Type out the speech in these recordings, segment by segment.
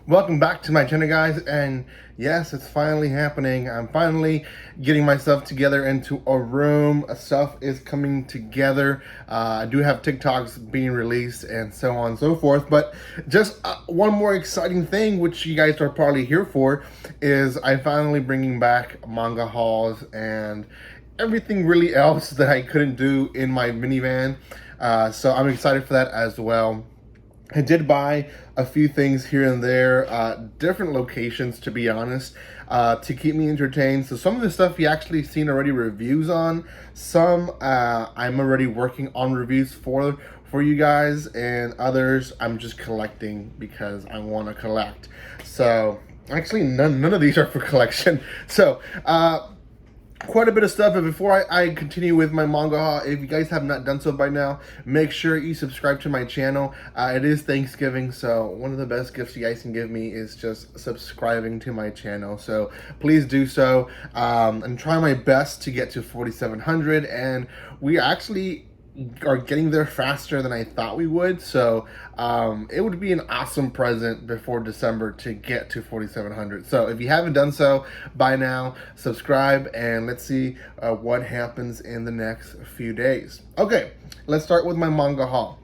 Welcome back to my channel, guys, and yes, it's finally happening. I'm finally getting myself together into a room. Stuff is coming together. I do have TikToks being released and so on and so forth, but just one more exciting thing, which you guys are probably here for, is I'm finally bringing back manga hauls and everything really else that I couldn't do in my minivan. So I'm excited for that as well. I did buy a few things here and there, different locations, to be honest, to keep me entertained. So some of the stuff you actually seen already reviews on. Some I'm already working on reviews for you guys, and others I'm just collecting because I want to collect. So actually none of these are for collection. So quite a bit of stuff, but before I continue with my manga haul, if you guys have not done so by now, make sure you subscribe to my channel. It is Thanksgiving, so one of the best gifts you guys can give me is just subscribing to my channel. So please do so. I'm trying my best to get to 4,700, and we actually are getting there faster than I thought we would. So it would be an awesome present before December to get to 4,700. So if you haven't done so by now, subscribe and let's see what happens in the next few days. Okay, let's start with my manga haul.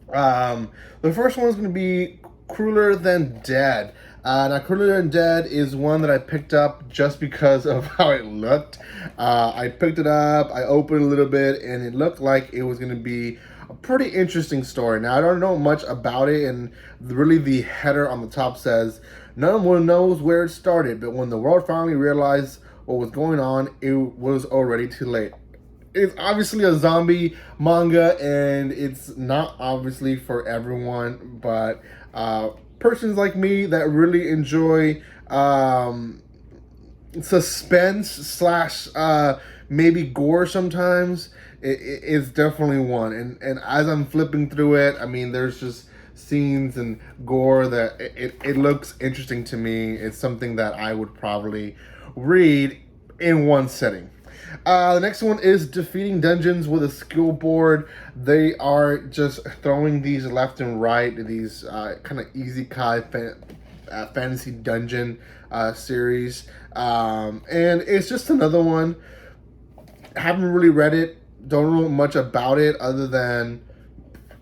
The first one is going to be Crueler Than Dead. Now, Accurate Undead is one that I picked up just because of how it looked. I picked it up, I opened a little bit, and it looked like it was going to be a pretty interesting story. Now, I don't know much about it, and really the header on the top says, "No one knows where it started, but when the world finally realized what was going on, it was already too late." It's obviously a zombie manga, and it's not obviously for everyone, but persons like me that really enjoy suspense slash maybe gore sometimes, it's definitely one. And as I'm flipping through it, I mean, there's just scenes and gore that it looks interesting to me. It's something that I would probably read in one setting. The next one is Defeating Dungeons with a Skill Board. They are just throwing these left and right, these kind of isekai fantasy dungeon series. And it's just another one. Haven't really read it. Don't know much about it other than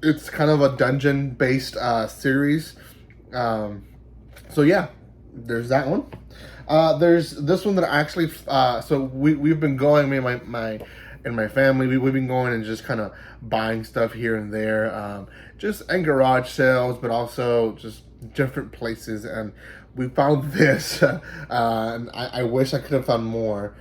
it's kind of a dungeon-based series. So yeah, there's that one. There's this one that I actually, so we've been going, me and my family, we've been going and just kind of buying stuff here and there, just in garage sales, but also just different places. And we found this, and I wish I could have found more.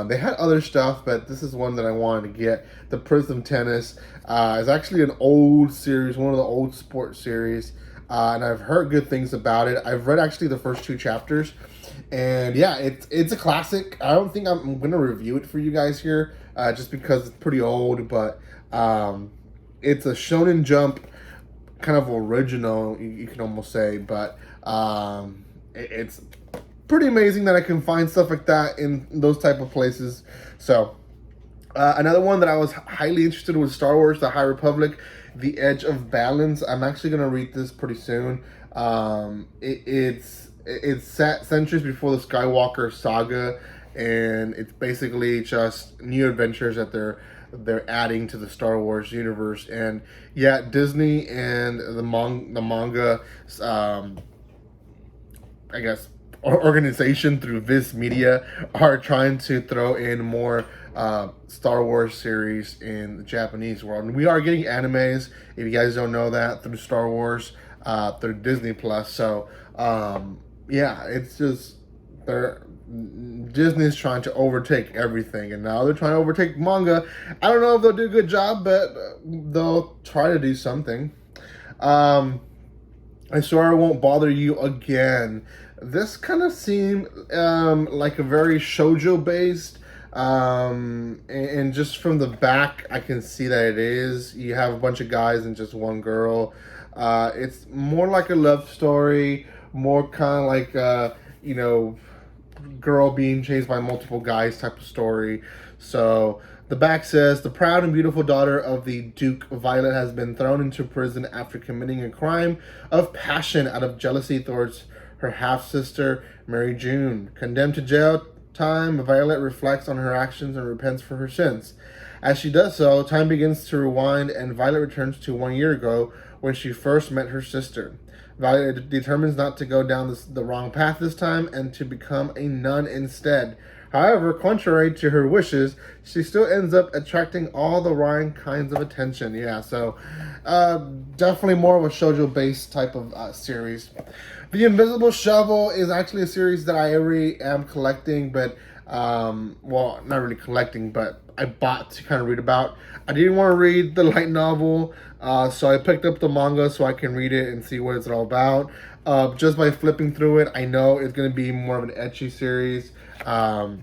They had other stuff, but this is one that I wanted to get. The Prism Tennis is actually an old series, one of the old sports series, and I've heard good things about it. I've read actually the first 2 chapters. And yeah, it's a classic. I don't think I'm going to review it for you guys here, just because it's pretty old, but it's a Shonen Jump kind of original, you can almost say, but it's pretty amazing that I can find stuff like that in those type of places. So another one that I was highly interested in was Star Wars: The High Republic, The Edge of Balance. I'm actually going to read this pretty soon. It's set centuries before the Skywalker saga, and it's basically just new adventures that they're adding to the Star Wars universe. And yeah, Disney and the manga, I guess, organization through Viz Media are trying to throw in more Star Wars series in the Japanese world. And we are getting animes, if you guys don't know that, through Star Wars, through Disney Plus. So yeah, it's just Disney's trying to overtake everything, and now they're trying to overtake manga. I don't know if they'll do a good job, but they'll try to do something. I Swear I Won't Bother You Again. This kind of seemed like a very shoujo based, and just from the back I can see that it is. You have a bunch of guys and just one girl. It's more like a love story, more kind of like you know, girl being chased by multiple guys type of story. So the back says, the proud and beautiful daughter of the Duke Violet has been thrown into prison after committing a crime of passion out of jealousy towards her half-sister, Mary June. Condemned to jail time, Violet reflects on her actions and repents for her sins. As she does so, time begins to rewind, and Violet returns to 1 year ago when she first met her sister. Violet determines not to go down the wrong path this time and to become a nun instead. However, contrary to her wishes, she still ends up attracting all the wrong kinds of attention. Yeah, so definitely more of a shoujo-based type of series. The Invisible Shovel is actually a series that I already am collecting, but well, not really collecting, but I bought to kind of read about. I didn't want to read the light novel, so I picked up the manga so I can read it and see what it's all about. Just by flipping through it, I know it's going to be more of an ecchi series. Yeah,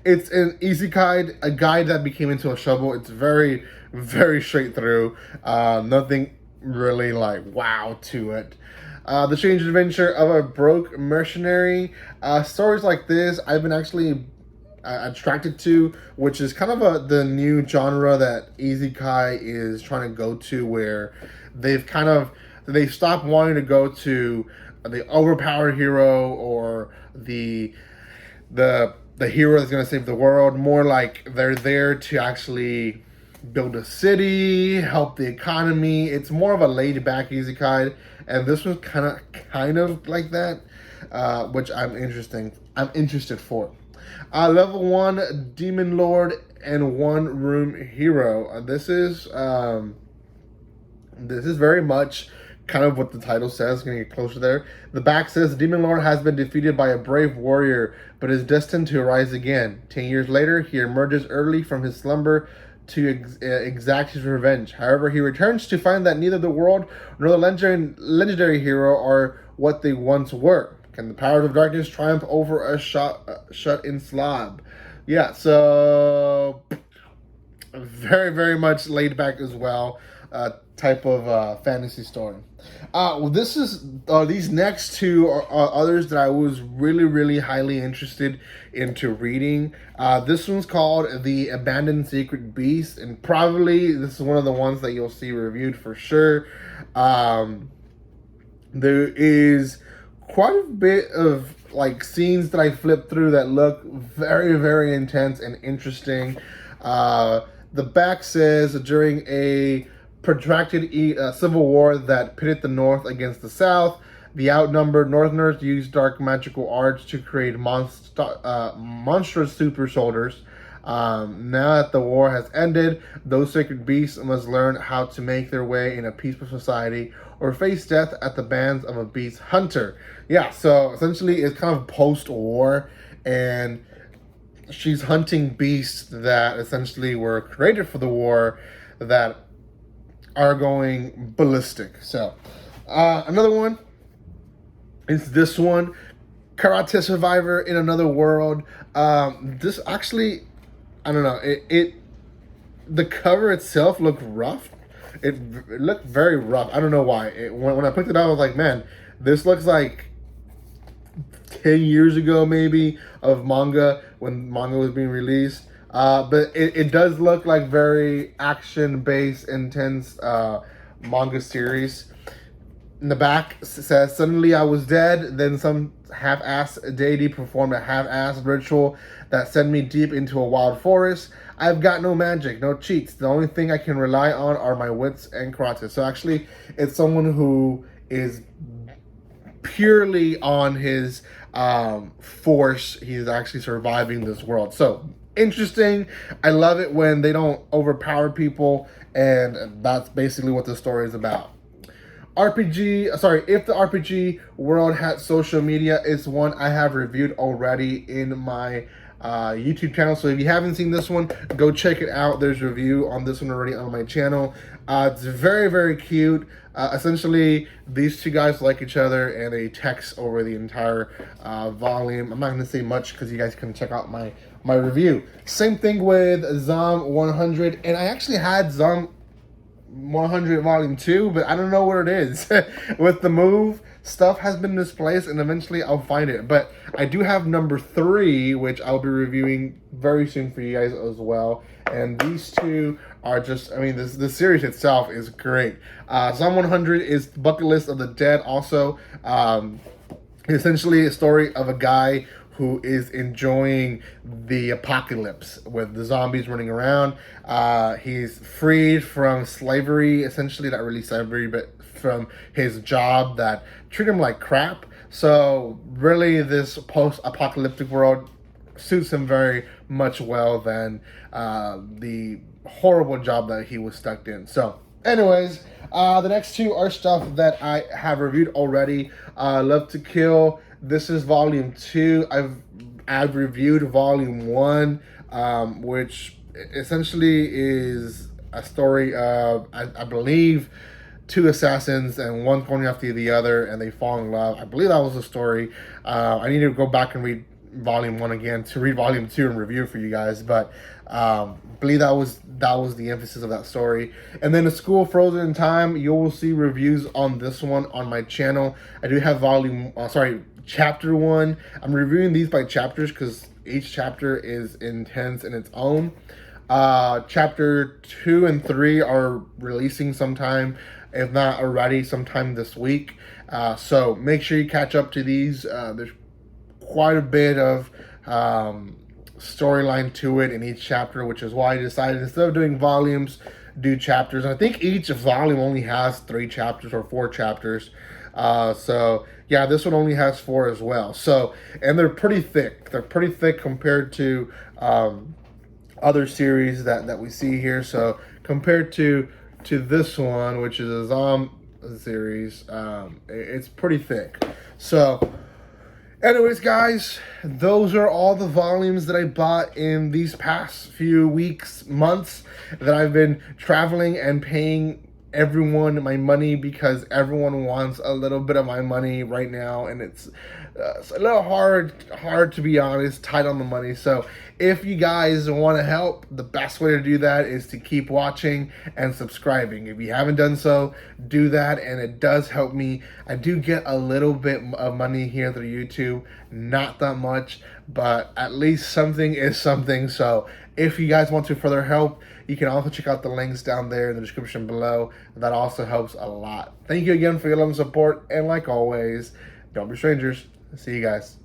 it's an isekai, a guy that became into a shovel. It's very, very straight through. Nothing really like wow to it. The strange adventure of a broke mercenary. Stories like this I've been actually attracted to, which is kind of the new genre that isekai is trying to go to, where they've stopped wanting to go to the overpowered hero or the hero that's going to save the world. More like they're there to actually build a city, help the economy. It's more of a laid back isekai, and this one's kind of like that, which I'm interested for. Level 1 Demon Lord and One Room Hero. This is very much kind of what the title says. Gonna get closer there. The back says, Demon Lord has been defeated by a brave warrior, but is destined to rise again. 10 years later, he emerges early from his slumber to exact his revenge. However, he returns to find that neither the world nor the legendary hero are what they once were. Can the powers of darkness triumph over a shut-in slab? Yeah, so very, very much laid back as well. Type of fantasy story. Well, these next two are others that I was really, really highly interested into reading. This one's called The Abandoned Secret Beast, and probably this is one of the ones that you'll see reviewed for sure. There is quite a bit of like scenes that I flipped through that look very, very intense and interesting. The back says, during a protracted civil war that pitted the North against the South, the outnumbered Northerners used dark magical arts to create monstrous super soldiers. Now that the war has ended, those sacred beasts must learn how to make their way in a peaceful society or face death at the hands of a beast hunter. Yeah, so essentially it's kind of post-war, and she's hunting beasts that essentially were created for the war that are going ballistic. So another one is this one, Karate Survivor in Another World. This actually, I don't know, the cover itself looked rough. It looked very rough. I don't know why. When I picked it up, I was like, man, this looks like 10 years ago maybe of manga, when manga was being released. But it does look like very action-based, intense manga series. In the back says, suddenly I was dead, then some half-ass deity performed a half-ass ritual that sent me deep into a wild forest. I've got no magic, no cheats. The only thing I can rely on are my wits and karate. So actually, it's someone who is purely on his force. He's actually surviving this world. So interesting. I love it when they don't overpower people, and that's basically what the story is about. If the RPG world had social media, it's one I have reviewed already in my YouTube channel. So if you haven't seen this one, go check it out. There's a review on this one already on my channel. It's very, very cute. Essentially, these two guys like each other, and they text over the entire volume. I'm not going to say much because you guys can check out my review. Same thing with Zom 100, and I actually had Zom 100 volume 2, but I don't know what it is. With the move, stuff has been misplaced, and eventually I'll find it. But I do have number 3, which I'll be reviewing very soon for you guys as well. And these two are just, I mean, the series itself is great. Psalm 100 is Bucket List of the Dead also. Essentially a story of a guy who is enjoying the apocalypse with the zombies running around. He's freed from slavery, essentially, not really slavery, but from his job that treat him like crap. So really this post-apocalyptic world suits him very much well than the horrible job that he was stuck in. So anyways, the next two are stuff that I have reviewed already. Love to Kill. This is volume 2. I've reviewed volume 1, which essentially is a story of, I believe, 2 assassins and one going after the other, and they fall in love. I believe that was the story. I need to go back and read volume 1 again to read volume 2 and review for you guys, but I believe that was the emphasis of that story. And then The School Frozen in Time, you will see reviews on this one on my channel. I do have chapter 1. I'm reviewing these by chapters because each chapter is intense in its own. Chapter 2 and 3 are releasing sometime, if not already, sometime this week. So make sure you catch up to these. There's quite a bit of storyline to it in each chapter, which is why I decided, instead of doing volumes, do chapters. And I think each volume only has 3 chapters or 4 chapters. So yeah, this one only has 4 as well. So, and they're pretty thick. They're pretty thick compared to other series that we see here. So compared to this one, which is a zombie series, it's pretty thick. So anyways, guys, those are all the volumes that I bought in these past few weeks, months, that I've been traveling and paying everyone my money, because everyone wants a little bit of my money right now, and it's a little hard to be honest, tight on the money. So if you guys want to help, the best way to do that is to keep watching and subscribing. If you haven't done so, do that, and it does help me. I do get a little bit of money here through YouTube, not that much, but at least something is something. So if you guys want to further help, you can also check out the links down there in the description below. That also helps a lot. Thank you again for your love and support, and like always, don't be strangers. See you guys.